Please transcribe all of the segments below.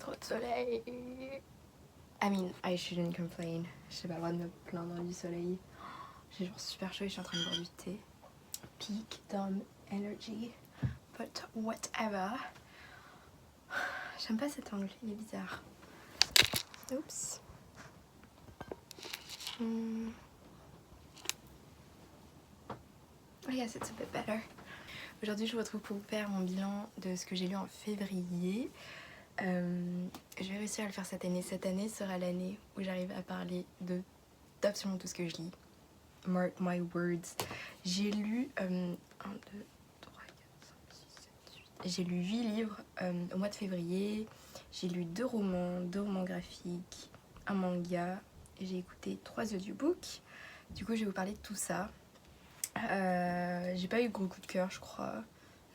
trop de soleil. I mean, I shouldn't complain. J'ai pas le droit de me plaindre du soleil. J'ai genre super chaud et je suis en train de boire du thé. Peak dumb energy. But whatever. J'aime pas cet angle, il est bizarre. Oups. I guess it's a bit better. Aujourd'hui, je vous retrouve pour vous faire mon bilan de ce que j'ai lu en février. Je vais réussir à le faire cette année. Cette année sera l'année où j'arrive à parler d'absolument tout ce que je lis. Mark my words. J'ai lu 1, 2, 3, 4, 5, 6, 7, 8. J'ai lu 8 livres au mois de février. J'ai lu 2 romans graphiques, un manga. J'ai écouté 3 audiobooks. Du coup, je vais vous parler de tout ça. J'ai pas eu gros coup de cœur, je crois.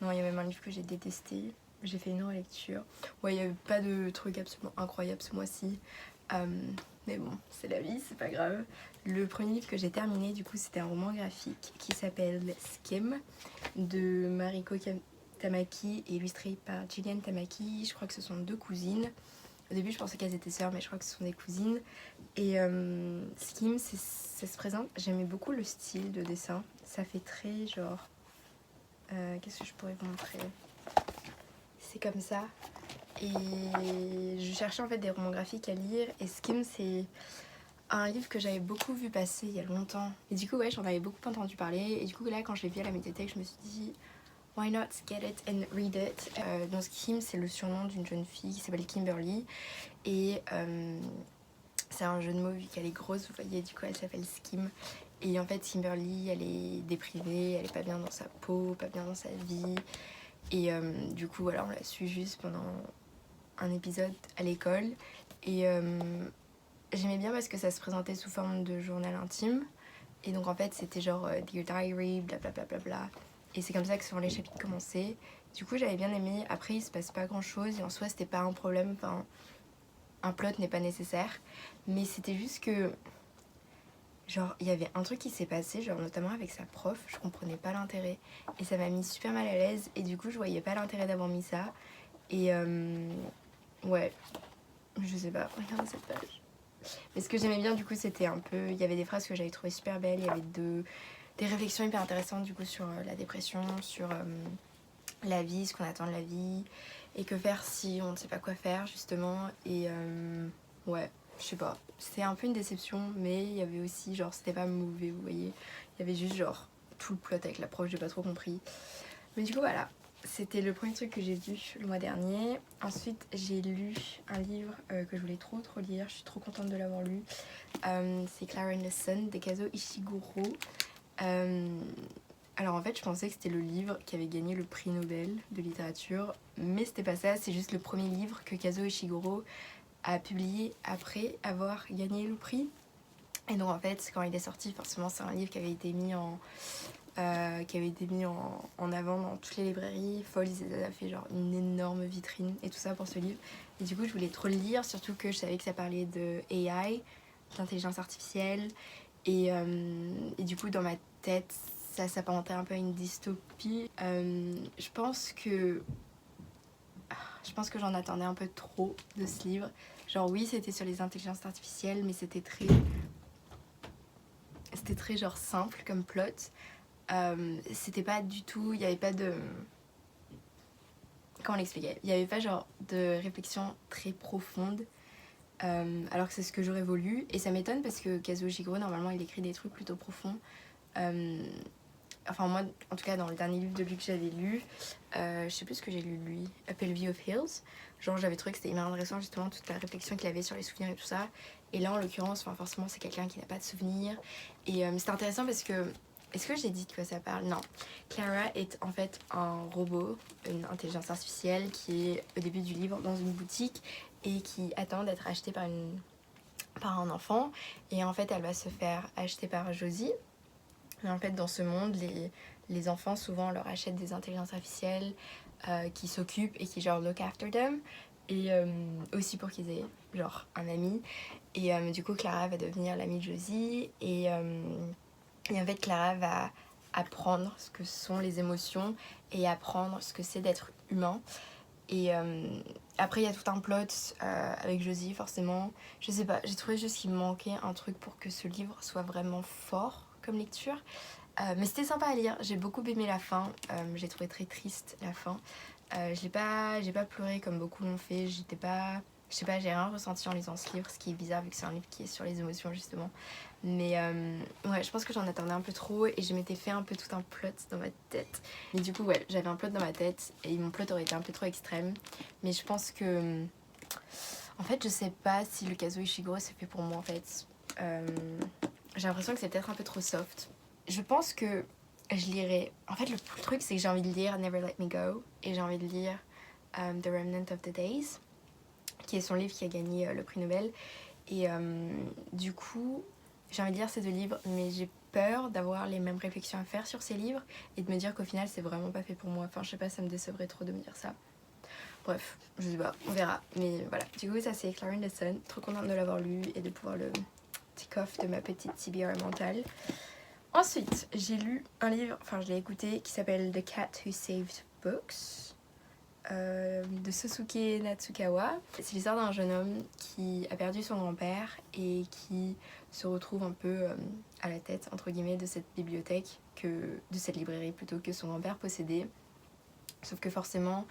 Non, il y a même un livre que j'ai détesté. J'ai fait une relecture. Ouais, il n'y avait pas de truc absolument incroyable ce mois-ci. Mais bon, c'est la vie, c'est pas grave. Le premier livre que j'ai terminé, du coup, c'était un roman graphique qui s'appelle Skim de Mariko Tamaki et illustré par Gillian Tamaki. Je crois que ce sont 2 cousines. Au début, je pensais qu'elles étaient sœurs, mais je crois que ce sont des cousines. Et Skim, ça se présente. J'aimais beaucoup le style de dessin. Ça fait très genre... qu'est-ce que je pourrais vous montrer ? C'est comme ça. Et je cherchais en fait des romans graphiques à lire. Et Skim, c'est un livre que j'avais beaucoup vu passer il y a longtemps. Et du coup, ouais, j'en avais beaucoup entendu parler. Et du coup, là, quand je l'ai vu à la médiathèque, je me suis dit... Why not get it and read it? Donc Skim, c'est le surnom d'une jeune fille qui s'appelle Kimberly. Et c'est un jeu de mots vu qu'elle est grosse, vous voyez, du coup elle s'appelle Skim. Et en fait Kimberly, elle est déprimée, elle est pas bien dans sa peau, pas bien dans sa vie. Et du coup voilà, on la suit juste pendant un épisode à l'école. Et j'aimais bien parce que ça se présentait sous forme de journal intime. Et donc en fait c'était genre Dear Diary, blablabla. Bla bla bla. Et c'est comme ça que souvent les chapitres commençaient. Du coup j'avais bien aimé. Après il se passe pas grand chose et en soi c'était pas un problème. Enfin, un plot n'est pas nécessaire. Mais c'était juste que... Genre il y avait un truc qui s'est passé, genre notamment avec sa prof. Je comprenais pas l'intérêt. Et ça m'a mis super mal à l'aise. Et du coup je voyais pas l'intérêt d'avoir mis ça. Et ouais, je sais pas, regardez cette page. Mais ce que j'aimais bien du coup c'était un peu... Il y avait des phrases que j'avais trouvées super belles. Il y avait des réflexions hyper intéressantes du coup sur la dépression, sur la vie, ce qu'on attend de la vie, et que faire si on ne sait pas quoi faire justement. Et ouais, je sais pas, c'était un peu une déception, mais il y avait aussi genre c'était pas mauvais, vous voyez, il y avait juste genre tout le plot avec la prof, j'ai pas trop compris. Mais du coup voilà, c'était le premier truc que j'ai lu le mois dernier. Ensuite j'ai lu un livre que je voulais trop lire, je suis trop contente de l'avoir lu. C'est Clara and the Sun de Kazuo Ishiguro. Alors en fait je pensais que c'était le livre qui avait gagné le prix Nobel de littérature, mais c'était pas ça, c'est juste le premier livre que Kazuo Ishiguro a publié après avoir gagné le prix. Et donc en fait quand il est sorti, forcément c'est un livre qui avait été mis en avant dans toutes les librairies. Falls a fait genre une énorme vitrine et tout ça pour ce livre. Et du coup je voulais trop le lire, surtout que je savais que ça parlait de AI, d'intelligence artificielle. Et du coup dans ma tête ça s'apparentait un peu à une dystopie. Je pense que j'en attendais un peu trop de ce livre. Genre oui c'était sur les intelligences artificielles, mais c'était très genre simple comme plot. C'était pas du tout, il y avait pas de... Comment l'expliquer ? Il y avait pas genre de réflexion très profonde. Alors que c'est ce que j'aurais voulu. Et ça m'étonne parce que Kazuo Ishiguro normalement il écrit des trucs plutôt profonds. Enfin moi en tout cas dans le dernier livre de lui que j'avais lu, je sais plus ce que j'ai lu lui, A Pelvis of Hills, genre j'avais trouvé que c'était hyper intéressant justement toute la réflexion qu'il avait sur les souvenirs et tout ça. Et là en l'occurrence enfin forcément c'est quelqu'un qui n'a pas de souvenirs. Et c'est intéressant parce que... Est-ce que j'ai dit de quoi ça parle ? Non. Clara est en fait un robot, une intelligence artificielle qui est au début du livre dans une boutique et qui attend d'être achetée par un enfant. Et en fait elle va se faire acheter par Josie. Et en fait dans ce monde les enfants souvent leur achètent des intelligences artificielles qui s'occupent et qui genre look after them. Et aussi pour qu'ils aient genre un ami. Et du coup Clara va devenir l'amie de Josie. Et en fait, Clara va apprendre ce que sont les émotions et apprendre ce que c'est d'être humain. Et après il y a tout un plot avec Josie forcément. Je sais pas, j'ai trouvé juste qu'il me manquait un truc pour que ce livre soit vraiment fort comme lecture. Mais c'était sympa à lire, j'ai beaucoup aimé la fin, j'ai trouvé très triste la fin. J'ai pas pleuré comme beaucoup l'ont fait, j'étais pas... Je sais pas, j'ai rien ressenti en lisant ce livre, ce qui est bizarre vu que c'est un livre qui est sur les émotions justement. Mais ouais, je pense que j'en attendais un peu trop et je m'étais fait un peu tout un plot dans ma tête. Mais du coup, ouais, j'avais un plot dans ma tête et mon plot aurait été un peu trop extrême. Mais je pense que... En fait, je sais pas si le Kazuo Ishiguro c'est fait pour moi en fait. J'ai l'impression que c'est peut-être un peu trop soft. Je pense que je lirai... En fait, le truc c'est que j'ai envie de lire Never Let Me Go et j'ai envie de lire The Remnant of the Days, qui est son livre qui a gagné le prix Nobel. Et du coup, j'ai envie de lire ces deux livres, mais j'ai peur d'avoir les mêmes réflexions à faire sur ces livres et de me dire qu'au final, c'est vraiment pas fait pour moi. Enfin, je sais pas, ça me décevrait trop de me dire ça. Bref, je sais pas, on verra. Mais voilà, du coup, ça c'est Claire in the Sun. Trop contente de l'avoir lu et de pouvoir le tick-off de ma petite TBR mentale. Ensuite, j'ai lu un livre, enfin je l'ai écouté, qui s'appelle The Cat Who Saved Books. De Sosuke Natsukawa. C'est l'histoire d'un jeune homme qui a perdu son grand-père et qui se retrouve un peu à la tête, entre guillemets, de cette bibliothèque, de cette librairie plutôt que son grand-père possédait. Sauf que forcément,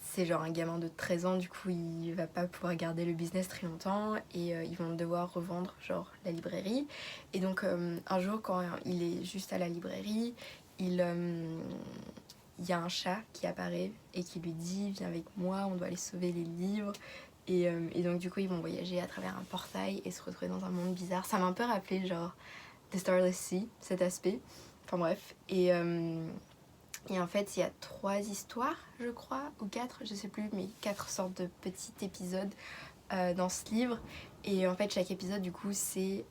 c'est genre un gamin de 13 ans, du coup il va pas pouvoir garder le business très longtemps et ils vont devoir revendre genre la librairie. Et donc un jour quand il est juste à la librairie, il y a un chat qui apparaît et qui lui dit viens avec moi, on doit aller sauver les livres. Et donc du coup ils vont voyager à travers un portail et se retrouver dans un monde bizarre. Ça m'a un peu rappelé genre The Starless Sea, cet aspect. Enfin bref. Et en fait il y a 3 histoires je crois, ou 4, je sais plus, mais 4 sortes de petits épisodes dans ce livre. Et en fait chaque épisode du coup c'est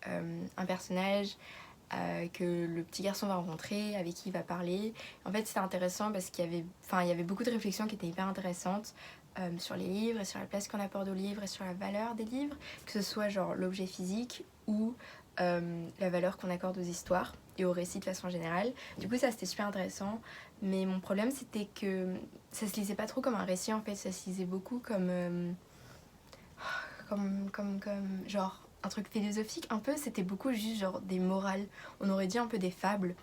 un personnage que le petit garçon va rencontrer, avec qui il va parler. En fait, c'était intéressant parce il y avait beaucoup de réflexions qui étaient hyper intéressantes sur les livres et sur la place qu'on apporte aux livres et sur la valeur des livres, que ce soit genre l'objet physique ou la valeur qu'on accorde aux histoires et aux récits de façon générale. Du coup, ça c'était super intéressant. Mais mon problème, c'était que ça se lisait pas trop comme un récit en fait, ça se lisait beaucoup comme genre un truc philosophique un peu, c'était beaucoup juste genre des morales, on aurait dit un peu des fables.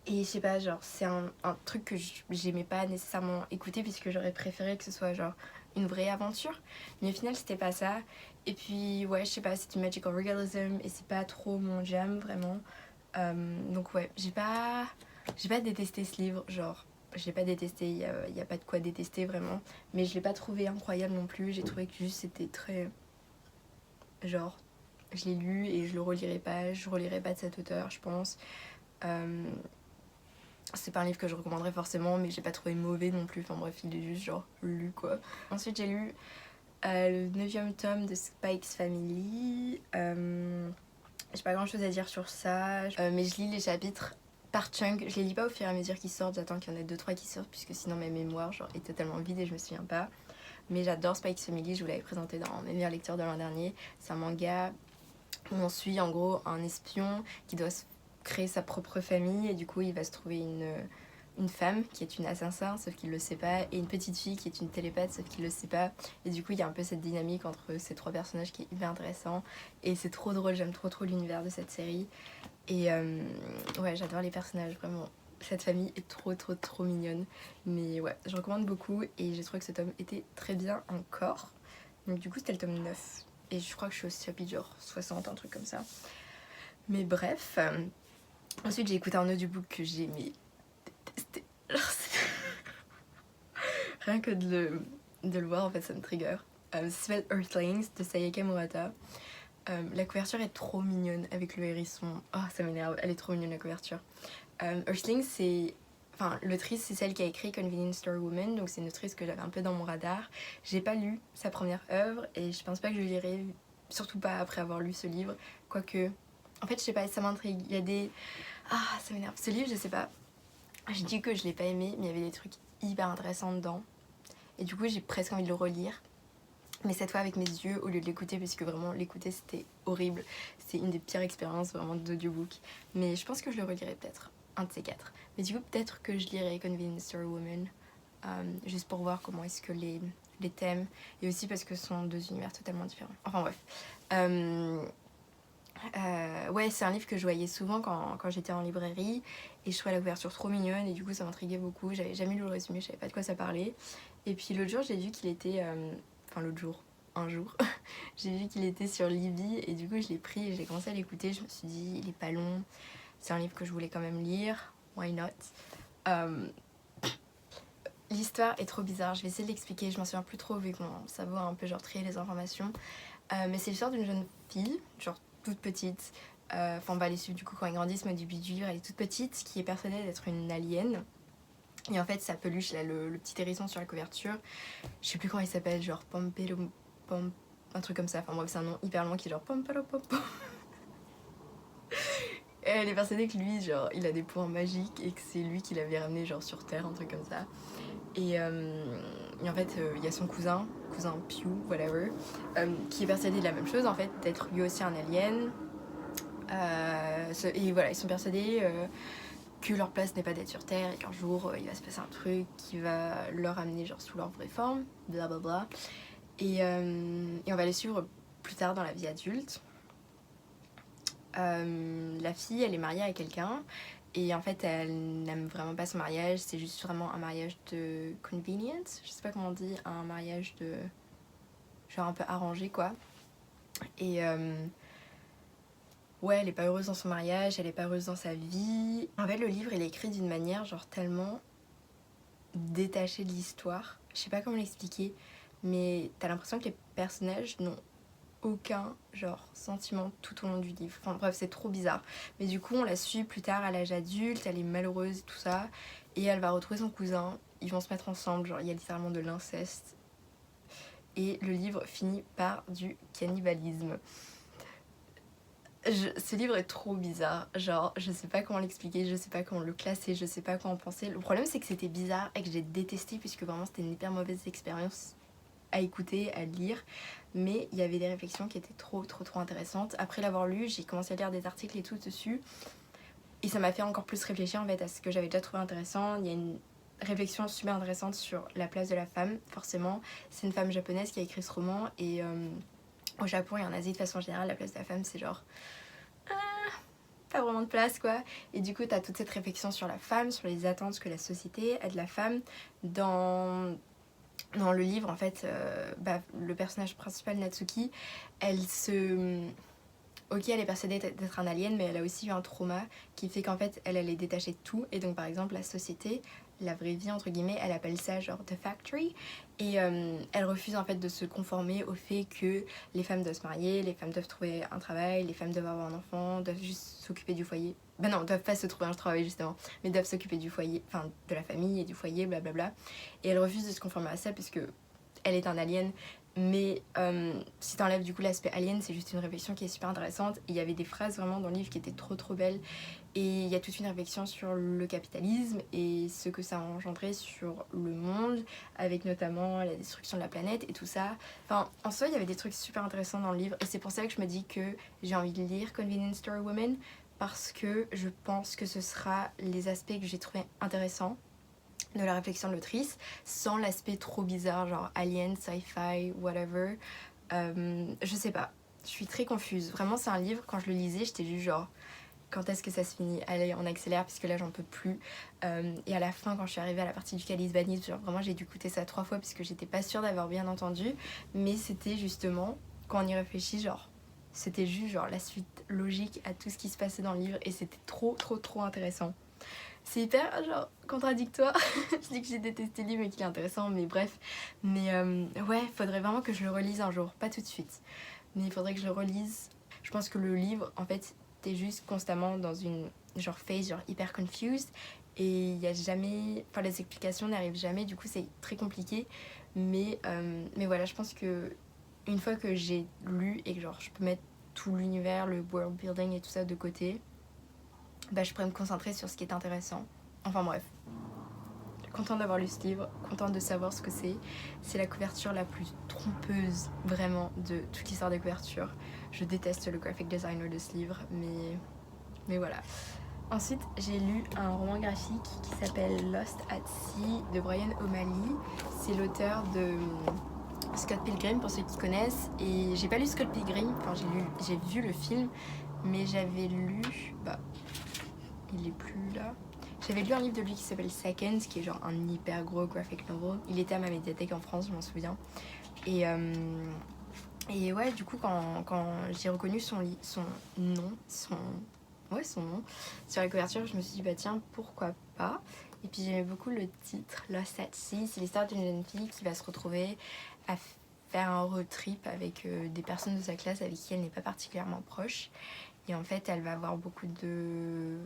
Et je sais pas, genre c'est un truc que j'aimais pas nécessairement écouter puisque j'aurais préféré que ce soit genre une vraie aventure, mais au final c'était pas ça. Et puis ouais, je sais pas, c'est du magical realism et c'est pas trop mon jam vraiment. Donc ouais, j'ai pas détesté ce livre, genre je l'ai pas détesté, il y a pas de quoi détester vraiment, mais je l'ai pas trouvé incroyable non plus. J'ai trouvé que juste c'était très genre je l'ai lu et je le relirai pas, je relirai pas de cet auteur je pense. C'est pas un livre que je recommanderais forcément, mais j'ai pas trouvé mauvais non plus, enfin bref, il est juste genre lu quoi. Ensuite j'ai lu le 9e tome de Spike's Family. J'ai pas grand chose à dire sur ça, mais je lis les chapitres par chunk, je les lis pas au fur et à mesure qu'ils sortent, j'attends qu'il y en ait 2-3 qui sortent puisque sinon ma mémoire genre, est totalement vide et je me souviens pas. Mais j'adore Spike's Family, je vous l'avais présenté dans mes meilleures lectures de l'an dernier. C'est un manga où on suit en gros un espion qui doit créer sa propre famille et du coup il va se trouver une femme qui est une assassin sauf qu'il le sait pas et une petite fille qui est une télépathe sauf qu'il le sait pas, et du coup il y a un peu cette dynamique entre ces 3 personnages qui est hyper intéressant et c'est trop drôle, j'aime trop l'univers de cette série et ouais j'adore les personnages vraiment. Cette famille est trop mignonne, mais ouais je recommande beaucoup et j'ai trouvé que ce tome était très bien encore. Donc du coup c'était le tome 9 et je crois que je suis au chapitre genre 60, un truc comme ça. Mais bref. Ensuite j'ai écouté un audiobook que j'ai détesté. Rien que de le voir en fait ça me trigger. Ça s'appelle Earthlings de Sayaka Murata. La couverture est trop mignonne avec le hérisson. Oh ça m'énerve, elle est trop mignonne la couverture. Earthlings c'est... Enfin, l'autrice, c'est celle qui a écrit Convenience Store Woman, donc c'est une autrice que j'avais un peu dans mon radar. J'ai pas lu sa première œuvre et je pense pas que je lirai, surtout pas après avoir lu ce livre. Quoique, en fait, je sais pas, ça m'intrigue. Il y a des... Ah, ça m'énerve. Ce livre, je sais pas. Je dis que je l'ai pas aimé, mais il y avait des trucs hyper intéressants dedans. Et du coup, j'ai presque envie de le relire. Mais cette fois avec mes yeux au lieu de l'écouter, parce que vraiment, l'écouter, c'était horrible. C'est une des pires expériences vraiment d'audiobook. Mais je pense que je le relirai peut-être. Un de ces 4. Mais du coup, peut-être que je lirai Convenience Store Woman juste pour voir comment est-ce que les thèmes, et aussi parce que ce sont deux univers totalement différents. Enfin bref. Ouais, c'est un livre que je voyais souvent quand j'étais en librairie, et je trouvais la couverture trop mignonne, et du coup ça m'intriguait beaucoup. J'avais jamais lu le résumé, je savais pas de quoi ça parlait. Et puis l'autre jour, j'ai vu qu'il était... un jour, j'ai vu qu'il était sur Libby, et du coup je l'ai pris et j'ai commencé à l'écouter. Je me suis dit, il est pas long, c'est un livre que je voulais quand même lire, why not. L'histoire est trop bizarre, je vais essayer de l'expliquer, je m'en souviens plus trop vu que mon cerveau a un peu genre trié les informations. Mais c'est l'histoire d'une jeune fille, genre toute petite, on va les suivre du coup quand ils grandissent, mais au début du livre elle est toute petite, qui est persuadée d'être une alien. Et en fait sa peluche, là, le petit hérisson sur la couverture, je sais plus comment il s'appelle, genre Pompelo, un truc comme ça, enfin bref c'est un nom hyper long qui est genre Pompelo Pompom. Elle est persuadée que lui, genre, il a des pouvoirs magiques et que c'est lui qui l'avait ramené genre sur Terre, un truc comme ça. Et en fait, il y a son cousin Pew, whatever, qui est persuadé de la même chose, en fait, d'être lui aussi un alien. Et voilà, ils sont persuadés que leur place n'est pas d'être sur Terre et qu'un jour, il va se passer un truc qui va leur amener genre sous leur vraie forme, blablabla. Et on va les suivre plus tard dans la vie adulte. La fille, elle est mariée à quelqu'un. Et en fait, elle n'aime vraiment pas son mariage, c'est juste vraiment un mariage de convenience, je sais pas comment on dit, un mariage de genre un peu arrangé quoi. Et ouais, elle est pas heureuse dans son mariage, elle est pas heureuse dans sa vie. En fait, le livre, il est écrit d'une manière genre tellement détachée de l'histoire. Je sais pas comment l'expliquer, mais t'as l'impression que les personnages n'ont aucun genre sentiment tout au long du livre. Enfin bref, c'est trop bizarre. Mais du coup, on la suit plus tard à l'âge adulte, elle est malheureuse et tout ça, et elle va retrouver son cousin, ils vont se mettre ensemble, genre il y a littéralement de l'inceste. Et le livre finit par du cannibalisme. Ce livre est trop bizarre, genre je sais pas comment l'expliquer, je sais pas comment le classer, je sais pas quoi en penser. Le problème c'est que c'était bizarre et que j'ai détesté puisque vraiment c'était une hyper mauvaise expérience à écouter, à lire, mais il y avait des réflexions qui étaient trop intéressantes. Après l'avoir lu, j'ai commencé à lire des articles et tout dessus, et ça m'a fait encore plus réfléchir en fait à ce que j'avais déjà trouvé intéressant. Il y a une réflexion super intéressante sur la place de la femme, forcément. C'est une femme japonaise qui a écrit ce roman, et au Japon et en Asie de façon générale, la place de la femme c'est genre... pas vraiment de place quoi. Et du coup t'as toute cette réflexion sur la femme, sur les attentes que la société a de la femme. Dans le livre, en fait, le personnage principal, Natsuki, elle est persuadée d'être un alien, mais elle a aussi eu un trauma qui fait qu'en fait, elle est détachée de tout. Et donc, par exemple, la société, la vraie vie, entre guillemets, elle appelle ça genre The Factory. Et elle refuse en fait de se conformer au fait que les femmes doivent se marier, les femmes doivent trouver un travail, les femmes doivent avoir un enfant, doivent juste s'occuper du foyer. Ben non, doivent pas se trouver un travail justement, mais doivent s'occuper du foyer, enfin de la famille et du foyer, blablabla. Et elle refuse de se conformer à ça parce que elle est un alien. Mais si t'enlèves du coup l'aspect alien, c'est juste une réflexion qui est super intéressante. Et il y avait des phrases vraiment dans le livre qui étaient trop belles. Et il y a toute une réflexion sur le capitalisme et ce que ça a engendré sur le monde, avec notamment la destruction de la planète et tout ça. Enfin, en soi, il y avait des trucs super intéressants dans le livre. Et c'est pour ça que je me dis que j'ai envie de lire Convenience Store Woman, parce que je pense que ce sera les aspects que j'ai trouvés intéressants de la réflexion de l'autrice, sans l'aspect trop bizarre, genre alien, sci-fi, whatever. Je sais pas, je suis très confuse. Vraiment, c'est un livre, quand je le lisais, j'étais juste genre, quand est-ce que ça se finit? Allez, on accélère, puisque là, j'en peux plus. Et à la fin, quand je suis arrivée à la partie du calisbanisme, genre vraiment, j'ai dû écouter ça 3 fois, puisque j'étais pas sûre d'avoir bien entendu. Mais c'était justement, quand on y réfléchit, genre, c'était juste genre la suite logique à tout ce qui se passait dans le livre, et c'était trop intéressant. C'est hyper genre contradictoire. Je dis que j'ai détesté le livre et qu'il est intéressant, mais bref. Mais ouais, faudrait vraiment que je le relise un jour, pas tout de suite. Mais il faudrait que je le relise. Je pense que le livre, en fait, t'es juste constamment dans une genre phase, genre hyper confused. Et il y a jamais... Enfin, les explications n'arrivent jamais, du coup c'est très compliqué. Mais voilà, je pense que une fois que j'ai lu et que genre je peux mettre tout l'univers, le world building et tout ça de côté, bah, je pourrais me concentrer sur ce qui est intéressant. Enfin bref, contente d'avoir lu ce livre, contente de savoir ce que c'est. C'est la couverture la plus trompeuse vraiment de toute l'histoire des couvertures. Je déteste le graphic designer de ce livre, mais voilà. Ensuite, j'ai lu un roman graphique qui s'appelle Lost at Sea de Brian O'Malley. C'est l'auteur de Scott Pilgrim pour ceux qui connaissent. Et j'ai pas lu Scott Pilgrim, enfin j'ai vu le film, mais j'avais lu... il est plus là. J'avais lu un livre de lui qui s'appelle Seconds, qui est genre un hyper gros graphic novel. Il était à ma médiathèque en France, je m'en souviens. Et ouais, du coup, quand j'ai reconnu son nom sur la couverture, je me suis dit, bah tiens, pourquoi pas. Et puis j'aimais beaucoup le titre, Lost at Sea. C'est l'histoire d'une jeune fille qui va se retrouver à faire un road trip avec des personnes de sa classe avec qui elle n'est pas particulièrement proche. Et en fait, elle va avoir beaucoup de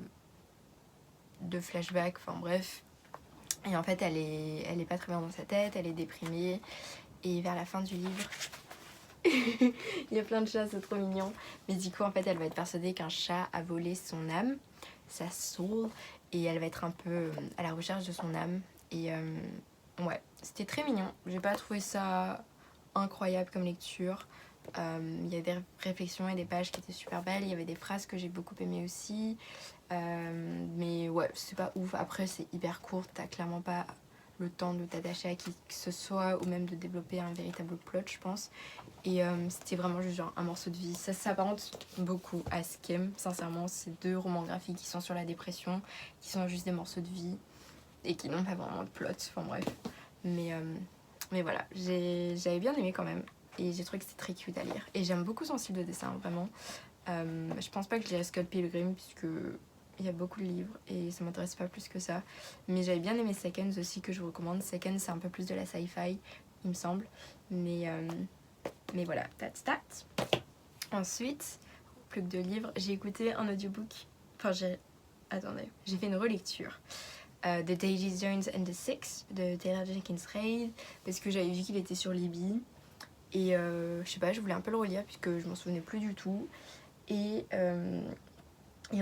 flashbacks, enfin bref. Et en fait, elle est pas très bien dans sa tête, elle est déprimée. Et vers la fin du livre, il y a plein de chats, c'est trop mignon. Mais du coup, en fait, elle va être persuadée qu'un chat a volé son âme, sa soul, et elle va être un peu à la recherche de son âme. Et ouais, c'était très mignon. J'ai pas trouvé ça incroyable comme lecture. Il y a des réflexions et des pages qui étaient super belles. Il y avait des phrases que j'ai beaucoup aimées aussi. Mais ouais, c'est pas ouf. Après, c'est hyper court. T'as clairement pas le temps de t'attacher à qui que ce soit ou même de développer un véritable plot, je pense. Et c'était vraiment juste genre un morceau de vie. Ça s'apparente beaucoup à Skim. Sincèrement, c'est 2 romans graphiques qui sont sur la dépression, qui sont juste des morceaux de vie et qui n'ont pas vraiment de plot. Enfin bref. Mais voilà, j'avais bien aimé quand même. Et j'ai trouvé que c'était très cute à lire. Et j'aime beaucoup son style de dessin, vraiment. Je pense pas que je lirais Scott Pilgrim, puisque il y a beaucoup de livres et ça m'intéresse pas plus que ça. Mais j'avais bien aimé Seconds aussi, que je vous recommande. Seconds, c'est un peu plus de la sci-fi, il me semble. Mais voilà, that's that. Ensuite, plus que 2 livres, j'ai écouté un audiobook. J'ai fait une relecture de Daisy Jones and the Six de Taylor Jenkins Reid, parce que j'avais vu qu'il était sur Libby. Et je sais pas, je voulais un peu le relire puisque je m'en souvenais plus du tout. Et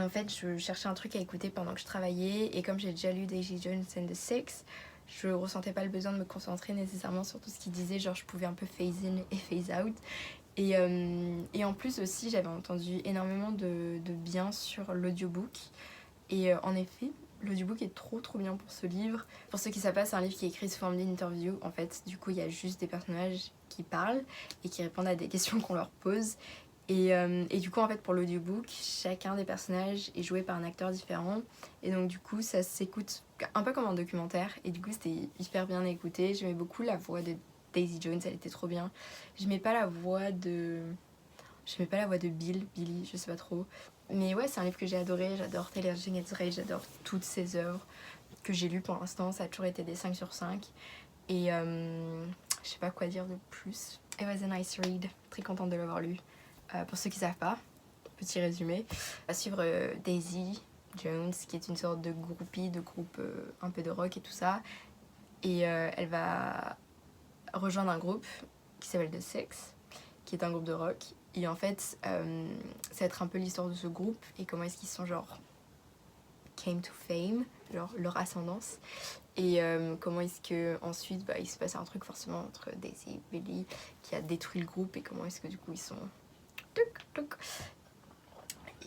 en fait, je cherchais un truc à écouter pendant que je travaillais. Et comme j'ai déjà lu Daisy Jones and the Six, je ressentais pas le besoin de me concentrer nécessairement sur tout ce qu'il disait. Genre, je pouvais un peu phase in et phase out. Et en plus aussi, j'avais entendu énormément de bien sur l'audiobook. Et en effet, l'audiobook est trop bien pour ce livre. Pour ceux qui savent pas, c'est un livre qui est écrit sous forme d'interview. En fait, du coup, il y a juste des personnages qui parlent et qui répondent à des questions qu'on leur pose. Et du coup, en fait, pour l'audiobook, chacun des personnages est joué par un acteur différent. Et donc, du coup, ça s'écoute un peu comme un documentaire. Et du coup, c'était hyper bien écouté. J'aimais beaucoup la voix de Daisy Jones, elle était trop bien. J'aimais pas la voix de Billy, je sais pas trop. Mais ouais, c'est un livre que j'ai adoré. J'adore Taylor Jenkins Reid, j'adore toutes ses œuvres que j'ai lues pour l'instant. Ça a toujours été des 5 sur 5. Et je sais pas quoi dire de plus. It was a nice read. Très contente de l'avoir lu. Pour ceux qui savent pas, petit résumé. On va suivre Daisy Jones, qui est une sorte de groupie, de groupe un peu de rock et tout ça. Et elle va rejoindre un groupe qui s'appelle The Six, qui est un groupe de rock. Et en fait, ça va être un peu l'histoire de ce groupe et comment est-ce qu'ils sont genre came to fame, genre leur ascendance. Et comment est-ce que ensuite il se passe un truc forcément entre Daisy et Billy qui a détruit le groupe et comment est-ce que du coup ils sont...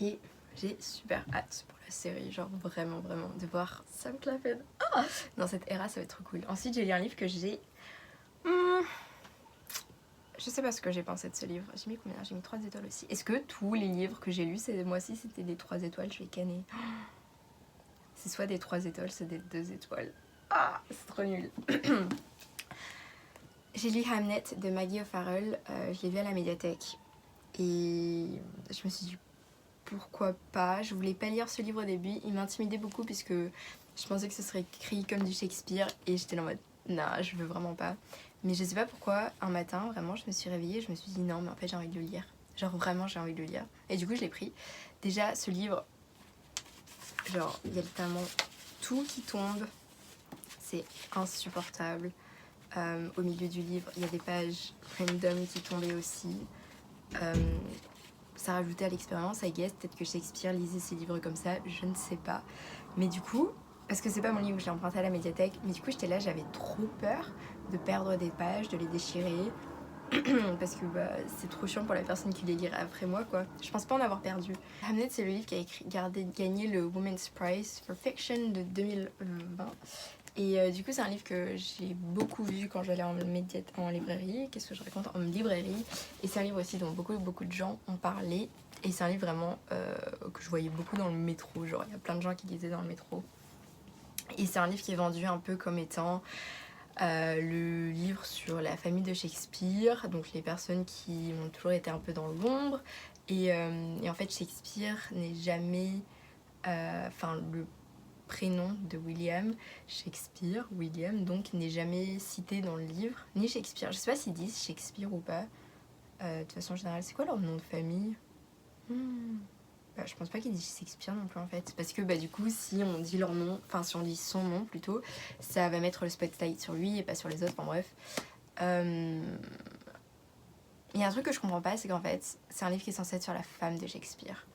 Et j'ai super hâte pour la série, genre vraiment de voir Sam Claflin dans cette era, ça va être trop cool. Ensuite j'ai lu un livre que j'ai... Je sais pas ce que j'ai pensé de ce livre. J'ai mis combien? J'ai mis 3 étoiles aussi. Est-ce que tous les livres que j'ai lus ces mois-ci c'était des 3 étoiles? Je vais canner. C'est soit des 3 étoiles, soit des 2 étoiles. Ah, c'est trop nul. J'ai lu Hamnet de Maggie O'Farrell. Je l'ai vu à la médiathèque. Et je me suis dit pourquoi pas. Je voulais pas lire ce livre au début. Il m'intimidait beaucoup puisque je pensais que ce serait écrit comme du Shakespeare. Et j'étais là en mode non, je veux vraiment pas. Mais je sais pas pourquoi, un matin, vraiment, je me suis réveillée, je me suis dit non, mais en fait, j'ai envie de le lire. Genre, vraiment, j'ai envie de le lire. Et du coup, je l'ai pris. Déjà, ce livre, genre, il y a tellement tout qui tombe. C'est insupportable. Au milieu du livre, il y a des pages random qui tombaient aussi. Ça rajoutait à l'expérience, I guess. Peut-être que Shakespeare lisait ses livres comme ça, je ne sais pas. Mais du coup, parce que c'est pas mon livre, je l'ai emprunté à la médiathèque, mais du coup, j'étais là, j'avais trop peur de perdre des pages, de les déchirer. parce que bah, c'est trop chiant pour la personne qui les lirait après moi quoi. Je pense pas en avoir perdu. Hamnet c'est le livre qui a gagné le Women's Prize for Fiction de 2020. Et du coup c'est un livre que j'ai beaucoup vu quand j'allais en librairie. Qu'est-ce que je raconte? En librairie. Et c'est un livre aussi dont beaucoup de gens ont parlé. Et c'est un livre vraiment que je voyais beaucoup dans le métro. Genre il y a plein de gens qui lisaient dans le métro. Et c'est un livre qui est vendu un peu comme étant le livre sur la famille de Shakespeare, donc les personnes qui ont toujours été un peu dans l'ombre. Et en fait, Shakespeare n'est jamais. Enfin, le prénom de William Shakespeare, William, donc n'est jamais cité dans le livre, ni Shakespeare. Je sais pas s'ils disent Shakespeare ou pas. De toute façon générale, c'est quoi leur nom de famille? Bah, je pense pas qu'ils disent Shakespeare non plus en fait. Parce que bah, du coup, si on dit leur nom, enfin si on dit son nom plutôt, ça va mettre le spotlight sur lui et pas sur les autres. Enfin bref. Il y a un truc que je comprends pas, c'est qu'en fait, c'est un livre qui est censé être sur la femme de Shakespeare.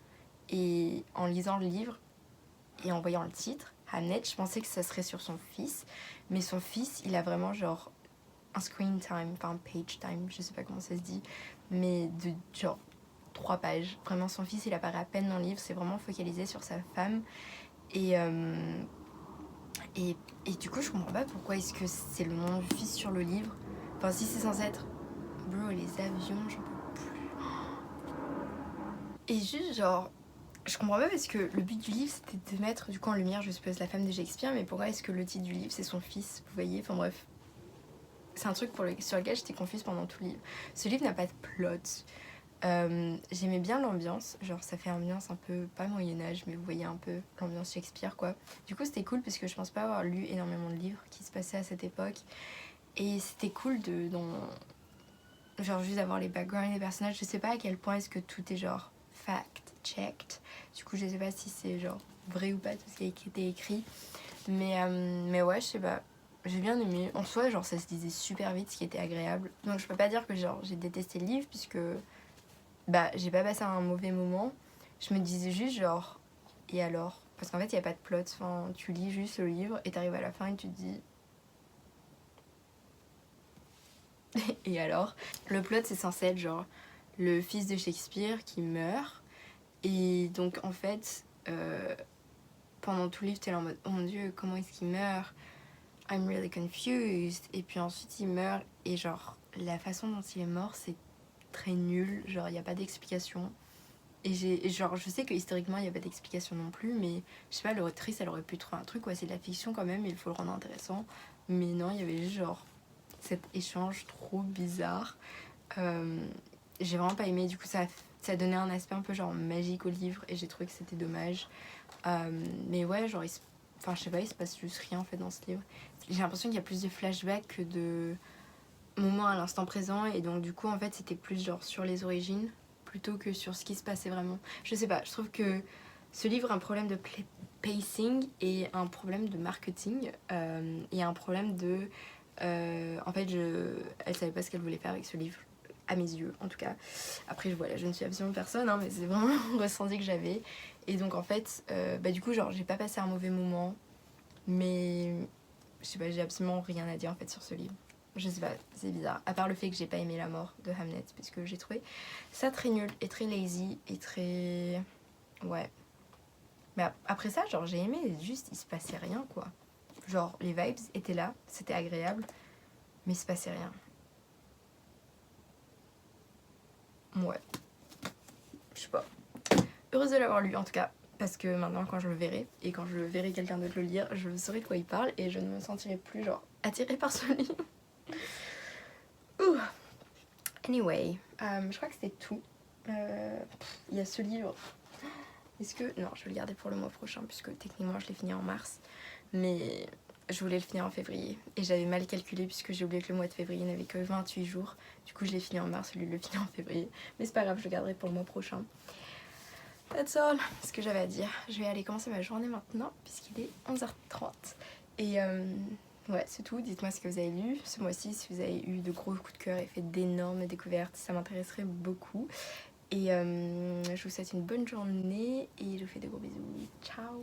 Et en lisant le livre et en voyant le titre, Hamnet, je pensais que ça serait sur son fils. Mais son fils, il a vraiment genre un screen time, enfin un page time, je sais pas comment ça se dit, mais de genre 3 pages. Vraiment, son fils, il apparaît à peine dans le livre, c'est vraiment focalisé sur sa femme. Et, et du coup, je comprends pas pourquoi est-ce que c'est le nom du fils sur le livre. Enfin, si c'est censé être... Bro, les avions, j'en peux plus. Et juste, genre... Je comprends pas parce que le but du livre, c'était de mettre du coup en lumière, je suppose, la femme de Shakespeare, mais pourquoi est-ce que le titre du livre, c'est son fils, vous voyez? Enfin bref. C'est un truc sur lequel j'étais confuse pendant tout le livre. Ce livre n'a pas de plot. J'aimais bien l'ambiance, genre ça fait ambiance un peu, pas Moyen-Âge, mais vous voyez un peu l'ambiance Shakespeare quoi. Du coup c'était cool parce que je pense pas avoir lu énormément de livres qui se passaient à cette époque. Et c'était cool genre juste d'avoir les backgrounds des personnages. Je sais pas à quel point est-ce que tout est genre fact-checked. Du coup je sais pas si c'est genre vrai ou pas tout ce qui a été écrit. Mais ouais, je sais pas. J'ai bien aimé. En soi, genre ça se lisait super vite, ce qui était agréable. Donc je peux pas dire que genre j'ai détesté le livre puisque bah j'ai pas passé un mauvais moment. Je me disais juste genre et alors, parce qu'en fait il y a pas de plot, enfin tu lis juste le livre et t'arrives à la fin et tu te dis et alors. Le plot c'est censé être genre le fils de Shakespeare qui meurt et donc en fait pendant tout le livre t'es là en mode oh mon dieu comment est-ce qu'il meurt, I'm really confused. Et puis ensuite il meurt et genre la façon dont il est mort c'est très nul, genre il y a pas d'explication. Et genre, je sais que historiquement, il n'y a pas d'explication non plus, mais je sais pas, l'autrice, elle aurait pu trouver un truc, ouais, c'est de la fiction quand même, il faut le rendre intéressant. Mais non, il y avait juste genre cet échange trop bizarre. J'ai vraiment pas aimé, du coup, ça donnait un aspect un peu genre magique au livre, et j'ai trouvé que c'était dommage. Mais ouais, genre, enfin, je sais pas, il se passe juste rien en fait dans ce livre. J'ai l'impression qu'il y a plus de flashbacks que de moments à l'instant présent, et donc du coup, en fait, c'était plus genre sur les origines plutôt que sur ce qui se passait vraiment. Je sais pas, je trouve que ce livre a un problème de pacing et un problème de marketing et un problème de... en fait, elle savait pas ce qu'elle voulait faire avec ce livre, à mes yeux en tout cas. Après, voilà, je ne suis absolument personne, hein, mais c'est vraiment un ressenti que j'avais. Et donc en fait, bah, du coup, genre, j'ai pas passé un mauvais moment, mais je sais pas, j'ai absolument rien à dire en fait sur ce livre. Je sais pas, c'est bizarre. À part le fait que j'ai pas aimé la mort de Hamnet, parce que j'ai trouvé ça très nul et très lazy et très... Ouais. Mais après ça, genre j'ai aimé, juste il se passait rien quoi. Genre les vibes étaient là, c'était agréable, mais il se passait rien. Ouais. Je sais pas. Heureuse de l'avoir lu en tout cas, parce que maintenant quand je le verrai, et quand je verrai quelqu'un d'autre le lire, je saurai de quoi il parle et je ne me sentirai plus genre attirée par ce livre. Ouh. Anyway, je crois que c'était tout. Il y a ce livre. Est-ce que... Non, je vais le garder pour le mois prochain, puisque techniquement je l'ai fini en mars. Mais je voulais le finir en février. Et j'avais mal calculé, puisque j'ai oublié que le mois de février n'avait que 28 jours. Du coup, je l'ai fini en mars, lui, je l'ai fini en février. Mais c'est pas grave, je le garderai pour le mois prochain. That's all, ce que j'avais à dire. Je vais aller commencer ma journée maintenant, puisqu'il est 11h30. Et ouais, c'est tout. Dites-moi ce que vous avez lu ce mois-ci, si vous avez eu de gros coups de cœur et fait d'énormes découvertes. Ça m'intéresserait beaucoup. Et je vous souhaite une bonne journée et je vous fais de gros bisous. Ciao!